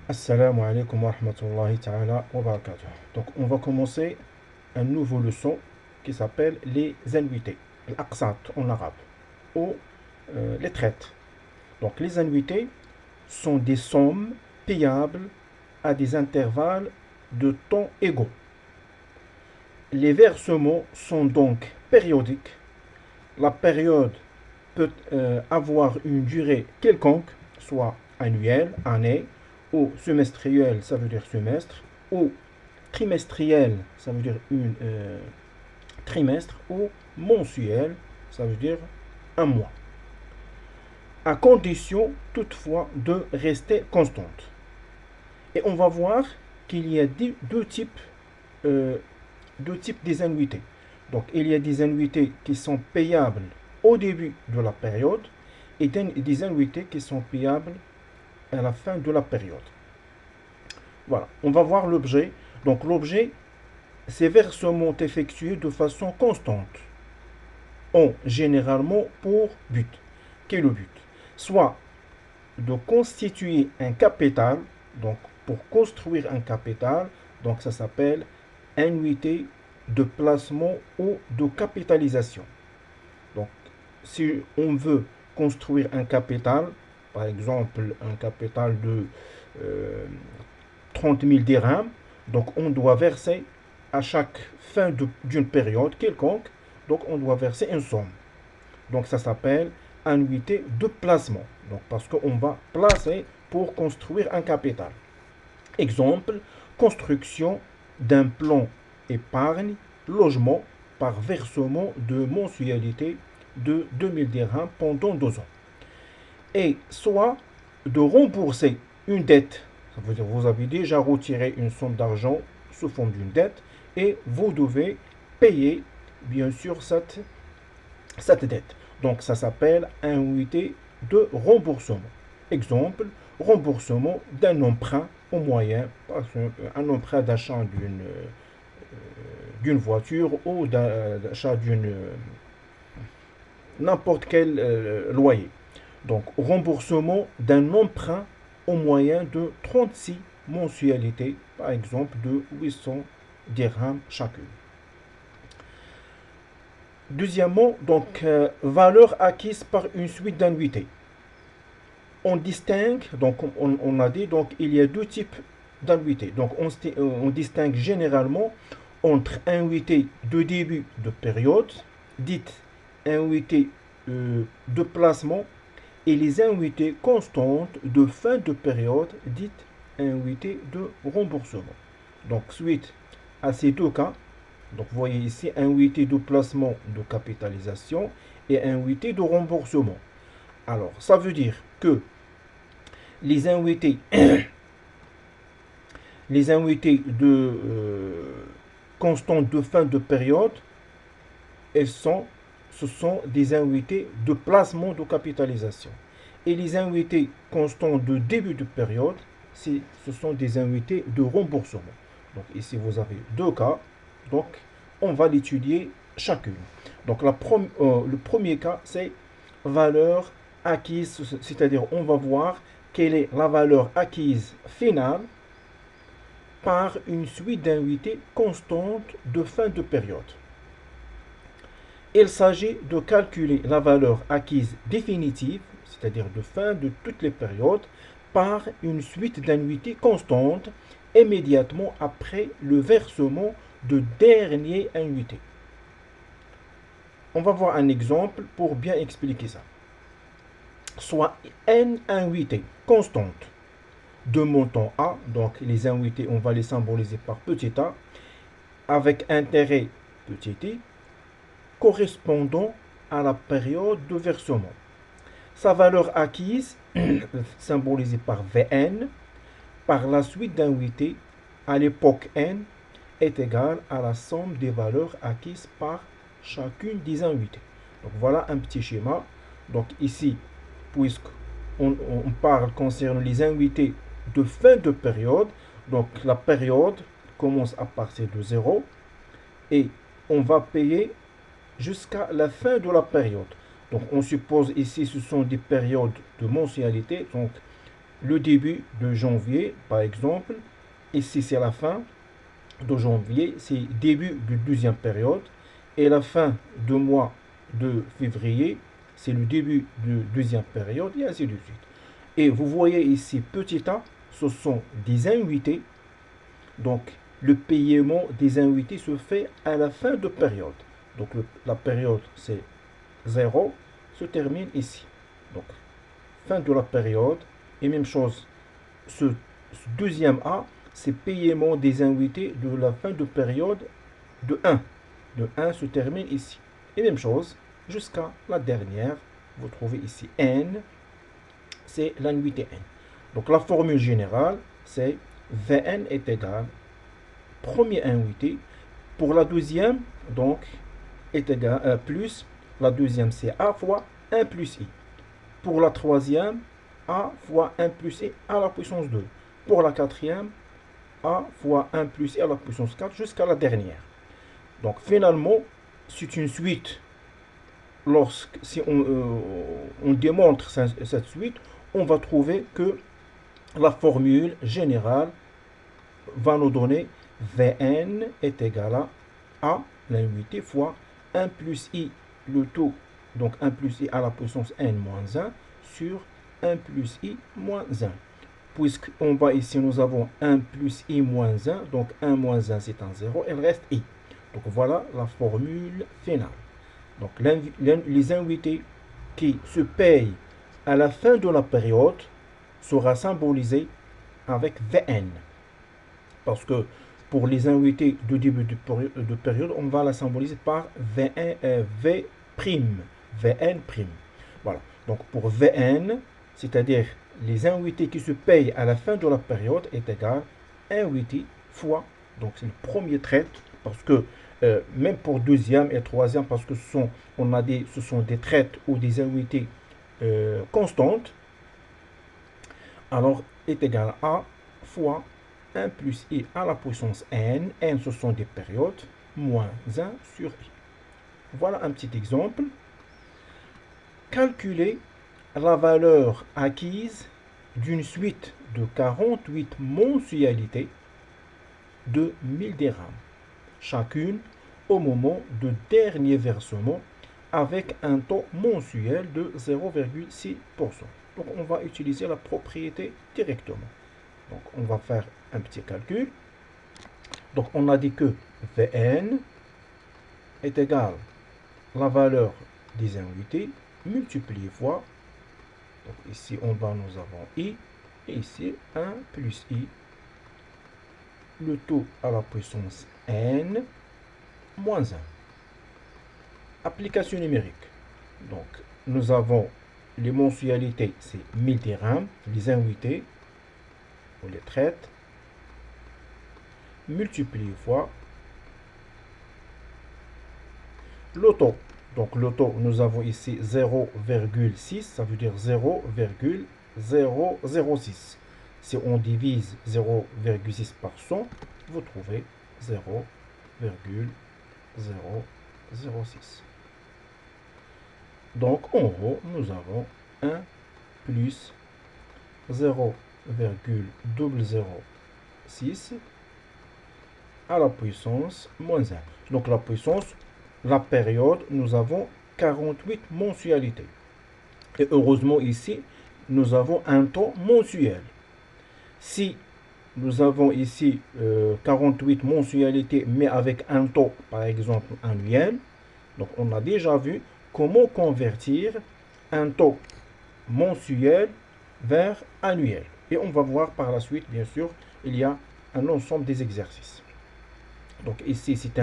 Assalamu alaikum wa rahmatullahi ta'ala wa barakatuh. Donc, on va commencer un nouveau leçon qui s'appelle les annuités, l'aqsat en arabe, ou les traites. Donc, les annuités sont des sommes payables à des intervalles de temps égaux. Les versements sont donc périodiques. La période peut avoir une durée quelconque, soit annuelle, année, ou semestriel, ça veut dire semestre, ou trimestriel, ça veut dire trimestre, ou mensuel, ça veut dire un mois, à condition toutefois de rester constante. Et on va voir qu'il y a euh, deux types des annuités. Donc il y a des annuités qui sont payables au début de la période et des annuités qui sont payables à la fin de la période. Voilà, on va voir l'objet. Donc l'objet, ces versements effectués de façon constante ont généralement pour but, quel est le but? Soit de constituer un capital, donc pour construire un capital, donc ça s'appelle annuité de placement ou de capitalisation. Donc si on veut construire un capital, par exemple un capital de 30 000 dirhams, donc on doit verser à chaque fin d'une période quelconque, donc on doit verser une somme. Donc ça s'appelle annuité de placement. Donc parce qu'on va placer pour construire un capital. Exemple, construction d'un plan épargne logement par versement de mensualité de 2000 dirhams pendant 2 ans. Et soit de rembourser une dette. Ça veut dire que vous avez déjà retiré une somme d'argent sous forme d'une dette et vous devez payer bien sûr cette dette. Donc ça s'appelle annuité de remboursement. Exemple, remboursement d'un emprunt au moyen, un emprunt d'achat d'une voiture ou d'achat d'une n'importe quel loyer. Donc remboursement d'un emprunt au moyen de 36 mensualités, par exemple de 800 dirhams chacune. Deuxièmement, donc valeur acquise par une suite d'annuités. On distingue, donc on a dit, donc il y a deux types d'annuités. Donc on distingue généralement entre annuités de début de période, dites annuités de placement, et les annuités constantes de fin de période, dites annuités de remboursement. Donc suite à ces deux cas, donc vous voyez ici annuité de placement de capitalisation et annuité de remboursement. Alors ça veut dire que les annuités, les annuités de constantes de fin de période, ce sont des annuités de placement de capitalisation. Et les annuités constantes de début de période, ce sont des annuités de remboursement. Donc ici vous avez deux cas. Donc on va l'étudier chacune. Donc le premier cas, c'est valeur acquise, c'est-à-dire on va voir quelle est la valeur acquise finale par une suite d'annuités constantes de fin de période. Il s'agit de calculer la valeur acquise définitive, c'est-à-dire de fin de toutes les périodes, par une suite d'annuités constantes immédiatement après le versement de dernier annuité. On va voir un exemple pour bien expliquer ça. Soit n annuités constantes de montant A, donc les annuités, on va les symboliser par petit a, avec intérêt petit i, correspondant à la période de versement. Sa valeur acquise, symbolisée par Vn, par la suite d'annuités à l'époque n, est égale à la somme des valeurs acquises par chacune des annuités. Donc voilà un petit schéma. Donc ici, puisqu'on parle concernant les annuités de fin de période, donc la période commence à partir de 0 et on va payer jusqu'à la fin de la période. Donc on suppose ici ce sont des périodes de mensualité. Donc le début de janvier, par exemple. Ici, c'est la fin de janvier, c'est début de deuxième période. Et la fin du mois de février, c'est le début de deuxième période, et ainsi de suite. Et vous voyez ici, petit a, ce sont des annuités. Donc, le paiement des annuités se fait à la fin de période. Donc, la période, c'est 0, se termine ici. Donc, fin de la période. Et même chose, ce deuxième A, c'est paiement des annuités de la fin de période de 1. De 1 se termine ici. Et même chose, jusqu'à la dernière, vous trouvez ici N, c'est l'annuité N. Donc la formule générale, c'est Vn est égal première annuité. Pour la deuxième, donc, est égal plus, la deuxième c'est A fois 1 plus I. Pour la troisième, A fois 1 plus I à la puissance 2. Pour la quatrième, A fois 1 plus I à la puissance 4 jusqu'à la dernière. Donc finalement, c'est une suite. Si on démontre cette suite, on va trouver que la formule générale va nous donner Vn est égal à l'annuité fois 1 plus I, le taux, donc 1 plus I à la puissance n moins 1 sur 1 plus I moins 1. Puisqu'en bas ici, nous avons 1 plus I moins 1, donc 1 moins 1 c'est un 0, il reste I. Donc voilà la formule finale. Donc les annuités qui se payent à la fin de la période sera symbolisée avec Vn. Parce que pour les annuités de début de période, on va la symboliser par V'. Vn'. Voilà. Donc pour Vn, c'est-à-dire les annuités qui se payent à la fin de la période est égal à annuité fois, donc c'est le premier trait, parce que même pour deuxième et troisième, parce que ce sont des traites ou des annuités constantes, alors est égal à fois 1 plus I à la puissance n, n ce sont des périodes, moins 1 sur I. Voilà un petit exemple. Calculer la valeur acquise d'une suite de 48 mensualités de 1000 dirhams, chacune au moment de dernier versement avec un taux mensuel de 0,6%. Donc on va utiliser la propriété directement. Donc on va faire un petit calcul. Donc on a dit que Vn est égal à la valeur des annuités multiplié fois, donc ici en bas nous avons I, et ici 1 plus I, le taux à la puissance n, moins 1. Application numérique. Donc nous avons les mensualités, c'est 1000 dirhams, les annuités, on les traite, multiplié fois le taux. Donc le taux, nous avons ici 0,6, ça veut dire 0,006. Si on divise 0,6 par 100, vous trouvez 0,006. Donc en gros, nous avons 1 plus 0,006 à la puissance moins 1. Donc la puissance, la période, nous avons 48 mensualités. Et heureusement ici, nous avons un taux mensuel. Si nous avons ici 48 mensualités, mais avec un taux, par exemple, annuel, donc on a déjà vu comment convertir un taux mensuel vers annuel. Et on va voir par la suite, bien sûr, il y a un ensemble des exercices. Donc ici, c'est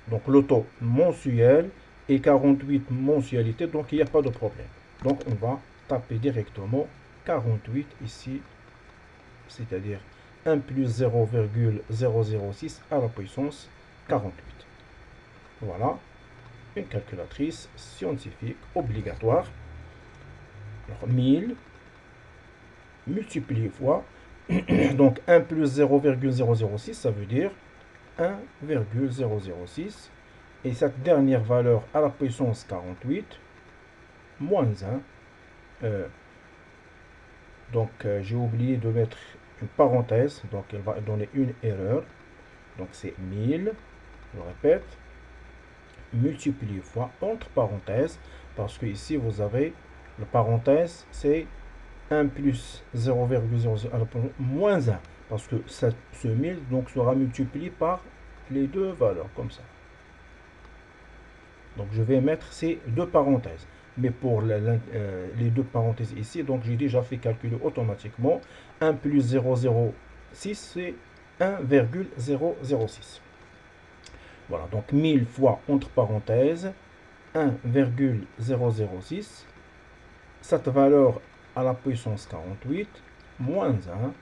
donc le taux mensuel et 48 mensualités, donc il n'y a pas de problème. Donc on va taper directement 48 ici, c'est-à-dire 1 plus 0,006 à la puissance 48. Voilà, une calculatrice scientifique obligatoire. Alors 1000 multiplié fois, donc 1 plus 0,006, ça veut dire 1,006. Et cette dernière valeur à la puissance 48, moins 1, Donc, j'ai oublié de mettre une parenthèse. Donc, elle va donner une erreur. Donc, c'est 1000. Je répète. Multiplié fois entre parenthèses. Parce que ici, vous avez la parenthèse, c'est 1 plus 0,00 moins 1. Parce que ce 1000 donc, sera multiplié par les deux valeurs, comme ça. Donc, je vais mettre ces deux parenthèses. Mais pour les deux parenthèses ici, donc j'ai déjà fait calculer automatiquement. 1 plus 0,06, c'est 1,006. Voilà, donc 1000 fois entre parenthèses, 1,006. Cette valeur à la puissance 48, moins 1,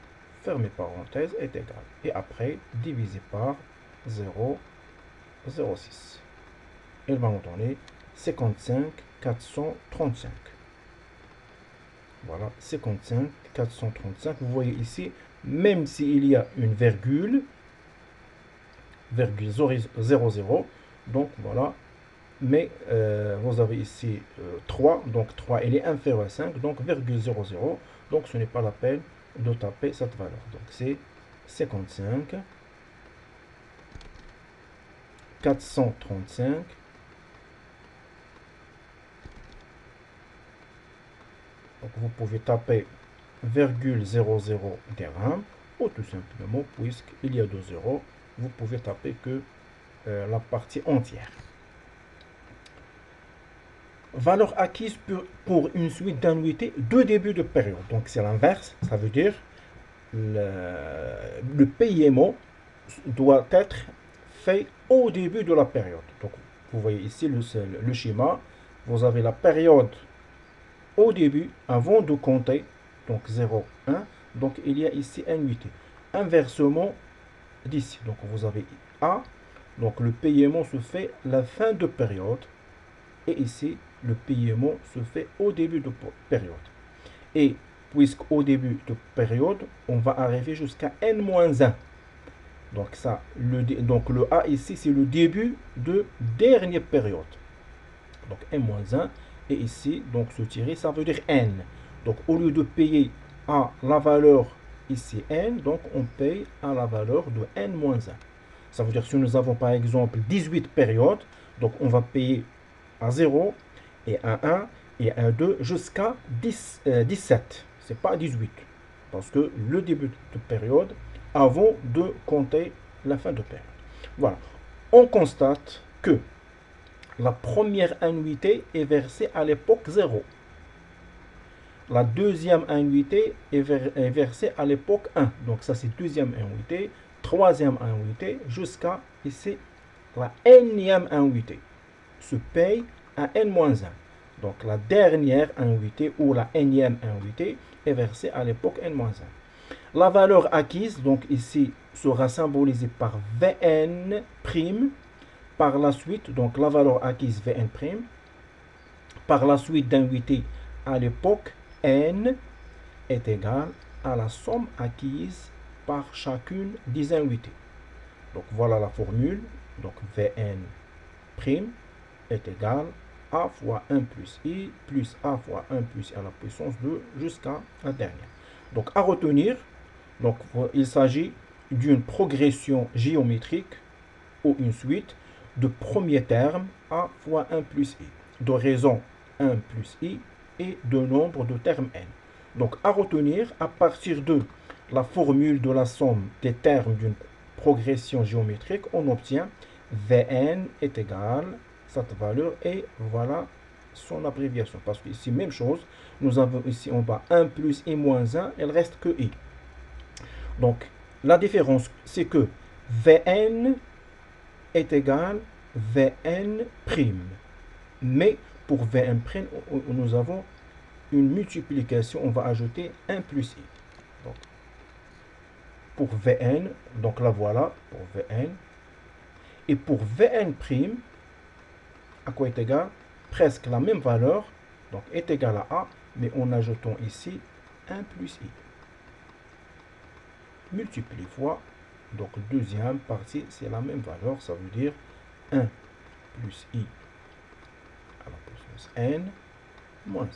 fermez parenthèse, est égal. Et après, divisé par 0,06. Elle va nous donner 55 435. Voilà, 55 435. Vous voyez ici, même s'il y a une virgule 00, donc voilà, mais vous avez ici 3, donc 3 elle est inférieure à 5, donc 0,00, donc ce n'est pas la peine de taper cette valeur. Donc c'est 55 435. Donc vous pouvez taper 0,00 dirham, ou tout simplement, puisqu'il y a 2 zéros, vous pouvez taper que la partie entière. Valeur acquise pour une suite d'annuités de début de période. Donc c'est l'inverse, ça veut dire le paiement doit être fait au début de la période. Donc vous voyez ici le schéma, vous avez la période au début, avant de compter, donc 0, 1, donc il y a ici annuité. Inversement d'ici, donc vous avez A, donc le paiement se fait la fin de période, et ici, le paiement se fait au début de période. Et puisqu'au début de période, on va arriver jusqu'à N-1. Donc, ça, donc le A ici, c'est le début de dernière période. Donc, N-1. Et ici, donc ce tiré, ça veut dire N. Donc, au lieu de payer à la valeur ici N, donc on paye à la valeur de N-1. Ça veut dire si nous avons par exemple 18 périodes, donc on va payer à 0 et à 1 et à 2 jusqu'à 17. Ce n'est pas 18. Parce que le début de période avant de compter la fin de période. Voilà. On constate que la première annuité est versée à l'époque 0. La deuxième annuité est versée à l'époque 1. Donc ça c'est deuxième annuité, troisième annuité, jusqu'à ici la énième annuité se paye à N-1. Donc la dernière annuité ou la énième annuité est versée à l'époque N-1. La valeur acquise, donc ici, sera symbolisée par Vn'. Par la suite, donc la valeur acquise Vn'. Par la suite d'annuité à l'époque N est égale à la somme acquise par chacune des annuités. Donc voilà la formule. Donc Vn' est égal a fois 1 plus i plus a fois 1 plus i à la puissance 2 jusqu'à la dernière. Donc à retenir, donc, il s'agit d'une progression géométrique ou une suite de premiers termes a fois 1 plus i, de raison 1 plus i et de nombre de termes n. Donc à retenir, à partir de la formule de la somme des termes d'une progression géométrique, on obtient Vn est égal cette valeur et voilà son abréviation. Parce que ici, même chose, nous avons ici en bas 1 plus i moins 1, il reste que i. Donc, la différence, c'est que Vn est égal Vn'. Mais pour Vn', nous avons une multiplication, on va ajouter 1 plus i. Donc, pour Vn, donc la voilà, pour Vn. Et pour Vn', à quoi est égal? Presque la même valeur, donc est égal à a, mais en ajoutant ici 1 plus i. Multiplie fois, donc deuxième partie, c'est la même valeur, ça veut dire 1 plus i à la puissance n moins 1.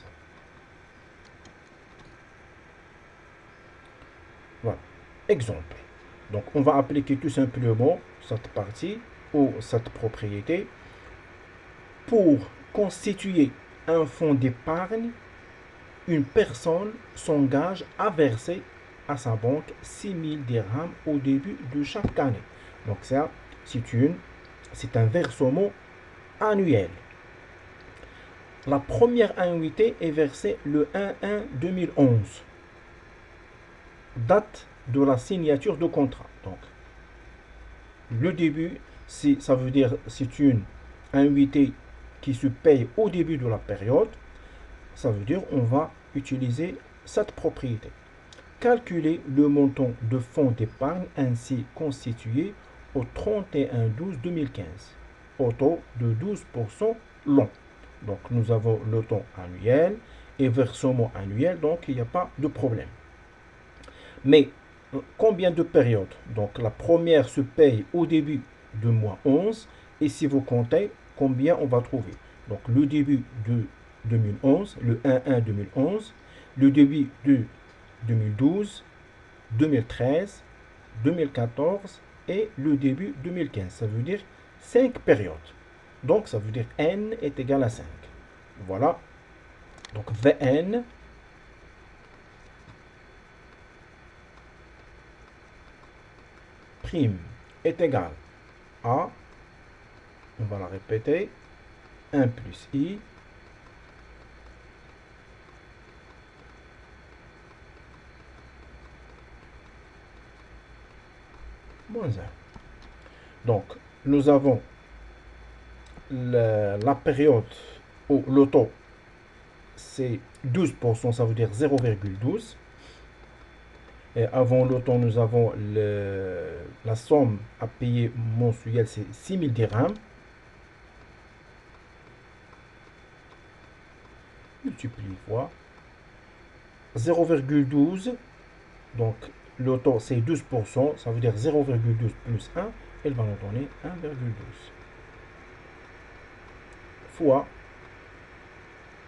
Voilà. Exemple. Donc, on va appliquer tout simplement cette partie ou cette propriété pour constituer un fonds d'épargne. Une personne s'engage à verser à sa banque 6 000 dirhams au début de chaque année. Donc ça, c'est un versement annuel. La première annuité est versée le 1/1/2011, date de la signature de contrat. Donc le début, ça veut dire c'est une annuité qui se paye au début de la période. Ça veut dire on va utiliser cette propriété. Calculer le montant de fonds d'épargne ainsi constitué au 31/12/2015 au taux de 12% long. Donc nous avons le taux annuel et versement annuel, donc il n'y a pas de problème. Mais combien de périodes? Donc la première se paye au début du mois 11 et si vous comptez, combien on va trouver? Donc le début de 2011, le 1/1/2011, le début de 2012, 2013, 2014 et le début 2015. Ça veut dire 5 périodes. Donc ça veut dire n est égal à 5. Voilà. Donc Vn prime est égal à, on va la répéter, 1 plus i moins 1. Donc, nous avons la période où le taux, c'est 12%, ça veut dire 0,12. Et avant le taux, nous avons la somme à payer mensuelle, c'est 6 000 dirhams. Multiplie fois 0,12. Donc, le taux, c'est 12%, ça veut dire 0,12 plus 1, elle va nous donner 1,12 fois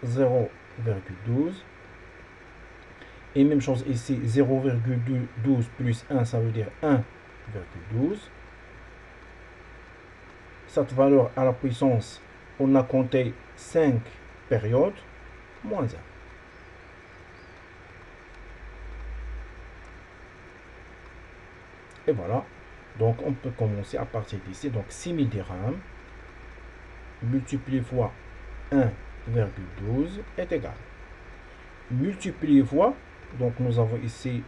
0,12. Et même chose ici, 0,12 plus 1, ça veut dire 1,12. Cette valeur à la puissance, on a compté 5 périodes, moins 1. Et voilà. Donc, on peut commencer à partir d'ici. Donc, 6 000 dirhams multiplié fois 1,12 est égal. Multiplié fois, donc nous avons ici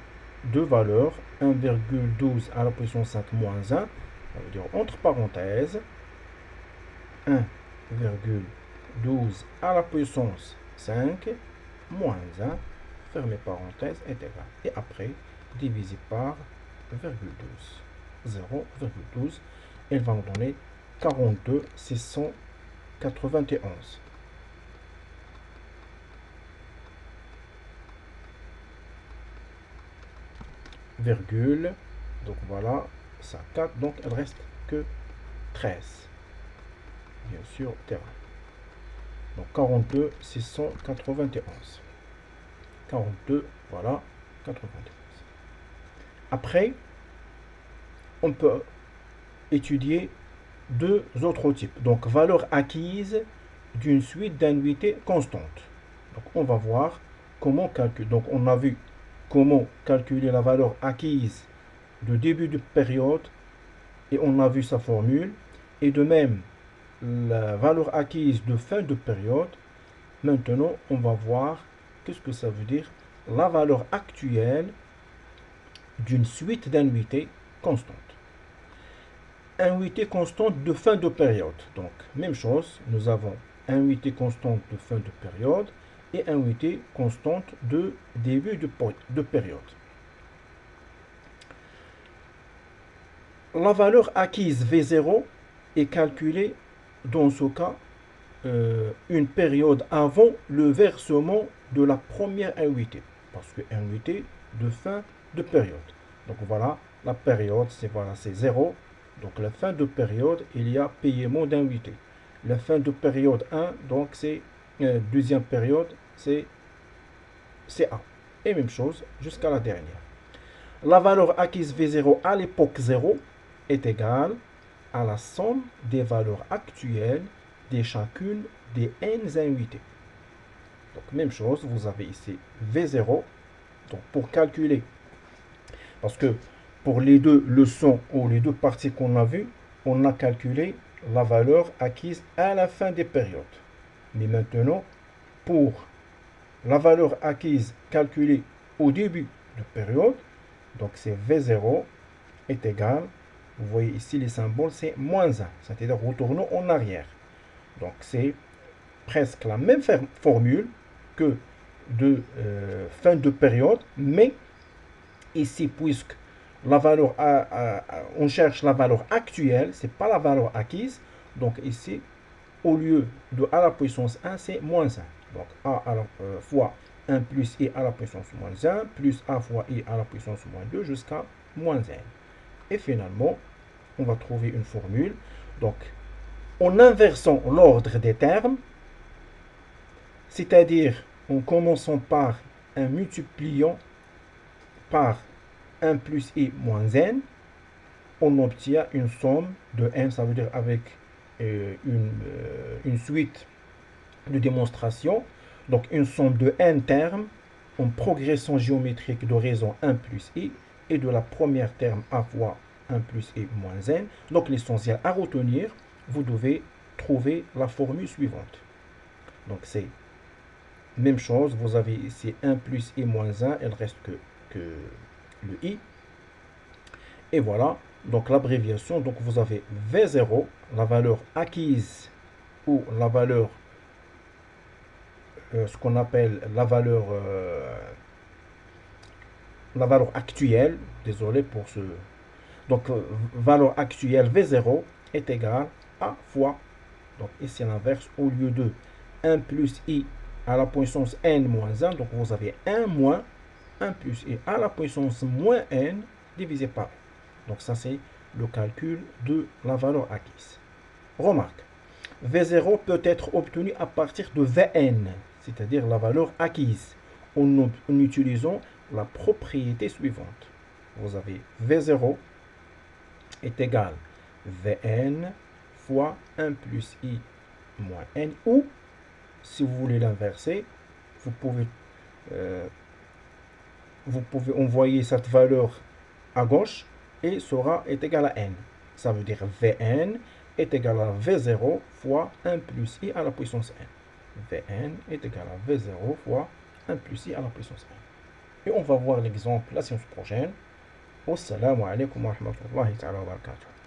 deux valeurs, 1,12 à la puissance 5 moins 1, ça veut dire entre parenthèses, 1,12 à la puissance 5 moins 1, fermez parenthèse, est égal. Et après, divisé par 0,12. Elle va nous donner 42 691. Virgule. Donc voilà, ça 4. Donc il reste que 13. Bien sûr, terrain. Donc 42 691. 42, voilà, 91. Après, on peut étudier deux autres types. Donc, valeur acquise d'une suite d'annuités constantes. Donc, on va voir comment calculer. Donc, on a vu comment calculer la valeur acquise de début de période et on a vu sa formule. Et de même, la valeur acquise de fin de période. Maintenant, on va voir qu'est-ce que ça veut dire la valeur actuelle d'une suite d'annuités constantes. Annuité constante de fin de période. Donc, même chose, nous avons annuité constante de fin de période et annuité constante de début de période. La valeur acquise V0 est calculée dans ce cas une période avant le versement de la première annuité. Parce que annuité de fin de période. Donc voilà, la période, c'est voilà, 0. Donc la fin de période, il y a paiement d'annuité. La fin de période 1, donc c'est deuxième période, c'est A. Et même chose jusqu'à la dernière. la valeur acquise V0 à l'époque 0 est égale à la somme des valeurs actuelles de chacune des n invités. Donc, même chose, vous avez ici V0. Donc, pour calculer, parce que pour les deux leçons ou les deux parties qu'on a vues, on a calculé la valeur acquise à la fin des périodes. Mais maintenant, pour la valeur acquise calculée au début de période, donc c'est V0 est égal, vous voyez ici les symboles, c'est moins 1, c'est-à-dire retournons en arrière. Donc c'est presque la même formule que de fin de période, mais ici, puisque la valeur on cherche la valeur actuelle, c'est pas la valeur acquise, donc ici, au lieu de a à la puissance 1, c'est moins 1. Donc a à la, fois 1 plus i à la puissance moins 1, plus a fois i à la puissance moins 2, jusqu'à moins 1. Et finalement, on va trouver une formule. Donc, en inversant l'ordre des termes, c'est-à-dire en commençant par un multipliant par 1 plus i moins n, on obtient une somme de n, ça veut dire avec une suite de démonstration, donc une somme de n termes en progression géométrique de raison 1 plus i et de la première terme a fois 1 plus i moins n. Donc l'essentiel à retenir, vous devez trouver la formule suivante. Donc c'est même chose, vous avez ici 1 plus i moins 1, il reste que le i. Et voilà, donc l'abréviation, donc vous avez V0, la valeur acquise ou la valeur, ce qu'on appelle la valeur actuelle, désolé pour ce... Donc valeur actuelle V0 est égale à fois, donc ici l'inverse, au lieu de 1 plus i à la puissance n moins 1, donc vous avez 1 moins 1 plus i à la puissance moins n divisé par n. Donc ça c'est le calcul de la valeur acquise. Remarque, V0 peut être obtenu à partir de Vn, c'est-à-dire la valeur acquise, en utilisant la propriété suivante. Vous avez V0 est égal Vn fois 1 plus i moins n, ou si vous voulez l'inverser, vous pouvez envoyer cette valeur à gauche et est égal à n. Ça veut dire Vn est égal à V0 fois 1 plus i à la puissance n. Vn est égal à V0 fois 1 plus i à la puissance n. Et on va voir l'exemple la séance prochaine. Wassalamu alaikum wa rahmatullahi wa barakatuh.